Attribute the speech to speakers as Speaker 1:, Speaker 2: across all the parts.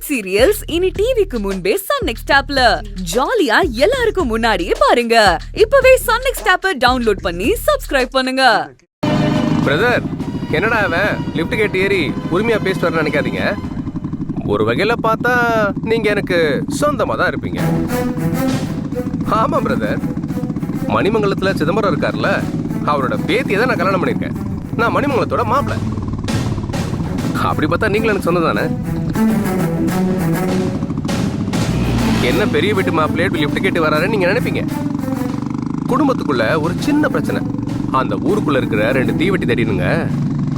Speaker 1: Web serials இனி டிவிக்கு முன்பே சன் நெக்ஸ்ட் ஆப்ல ஜாலியா எல்லாருக்கும் முன்னாடியே பாருங்க. இப்பவே சன் நெக்ஸ்ட் ஆப்பை டவுன்லோட் பண்ணி சப்ஸ்கிரைப் பண்ணுங்க.
Speaker 2: பிரதர், என்னடா அவன் லிஃப்ட் கேட் ஏறி உரிமையா பேசிட்டு வரேன்னு நினைக்காதீங்க. ஒரு வகையில பார்த்தா நீங்க எனக்கு சொந்தமா தான் இருப்பீங்க. ஆமா பிரதர், மணிமங்கலத்துல சிதம்பரம் இருக்கார்ல, அவரோட பேத்தியை தான் நான் கல்யாணம் பண்ணியிருக்கேன். நான் மணிமங்கலத்தோட மாப்பிள்ள. அப்படி பார்த்தா நீங்களும் எனக்கு சொந்தம் தானே. என்ன பெரிய வீட்டு மாப்பிள்ளையே லிஃப்ட் கேட்டு வராருன்னு நீங்க நினைப்பீங்க. குடும்பத்துக்குள்ள ஒரு சின்ன பிரச்சனை. அந்த ஊருக்குள்ள இருக்கிற 2 தீவெட்டி தடினுங்க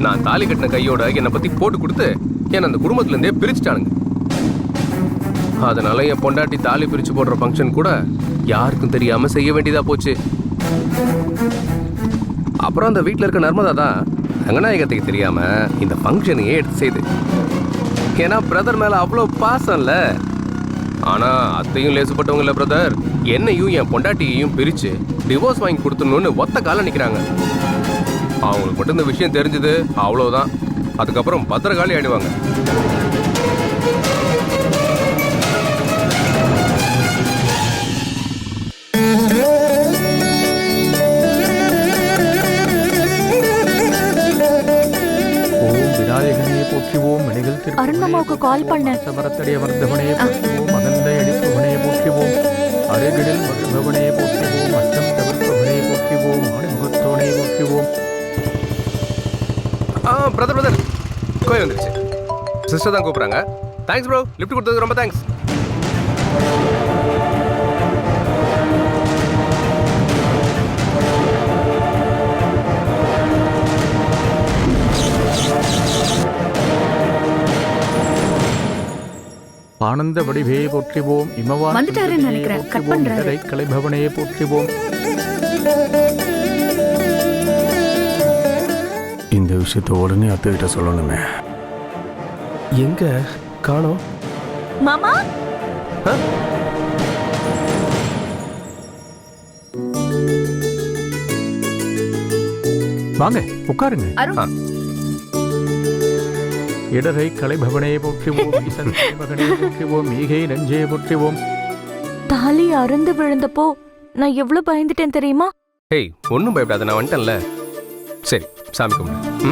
Speaker 2: நான் தாலி கட்டின கையோட என்னை பத்தி போட்டு கொடுத்து என்ன அந்த குடும்பத்துல இருந்தே பிரிச்சுட்டானுங்க. அதனால என் பொண்டாட்டி தாலி பிரிச்சு போடுற ஃபங்க்ஷன் கூட யாருக்கும் தெரியாம செய்ய வேண்டியதா போச்சு. அப்புறம் அந்த வீட்டில் இருக்க நர்மதா தான் ரங்கநாயகத்துக்கு தெரியாம இந்த ஃபங்க்ஷனையே எடுத்து செய்து. ஏன்னா பிரதர் மேல அவ்வளோ பாசம் இல்ல. ஆனா அத்தையும் லேசுப்பட்டவங்க இல்ல பிரதர். என்னையும் என் பொண்டாட்டியையும் பிரிச்சு டிவோர்ஸ் வாங்கி கொடுத்துடணும்னு ஒத்த கால நிக்கிறாங்க. அவங்களுக்கு மட்டும் இந்த விஷயம் தெரிஞ்சது அவ்வளவுதான். அதுக்கப்புறம் பத்திரகாளி ஆயிடுவாங்க.
Speaker 3: அருண்மாமாவுக்கு கால் பண்ண
Speaker 4: சமரத்தடைய வர்த்தவனையே போற்றுவோம், அகந்தை அடிப்பவனையே போற்றுவோம், அருகிடில் மகிழ்பவனையே போற்றுவோம், அச்சம் தவிர்ப்பவனையே போற்றுவோம், ஆணிமுகத்தவனையே போற்றுவோம்.
Speaker 2: பிரதர் கோயில் வந்துருச்சு. சிஸ்டர் தான் கூப்பிடுறாங்க. தேங்க்ஸ் ப்ரோ, லிஃப்ட் கொடுத்ததுக்கு ரொம்ப தேங்க்ஸ்.
Speaker 4: ஆனந்த வடிவையை போற்றுவோம், இமவான்
Speaker 3: வந்துட்டாருன்னு நினைக்கிறேன். கட் பண்றாரு.
Speaker 4: கலைபவனையே போற்றுவோம். இந்த விஷயத்த உடனே அத்தைகிட்ட சொல்லணுமே.
Speaker 2: எங்க காணோம்
Speaker 3: மாமா?
Speaker 4: வாங்க உட்காருங்க. இடரை கலைபவனையை போற்றுவோம், மகனையை போற்றுவோம், ஈகை நஞ்சையை போற்றுவோம்.
Speaker 3: தாலி அருந்து விழுந்தப்போ நான் எவ்வளவு பயந்துட்டேன் தெரியுமா?
Speaker 2: ஏய், ஒன்றும் பயப்படாத, நான் வந்துட்டேன்ல. சரி, சாமி கும்பிடு.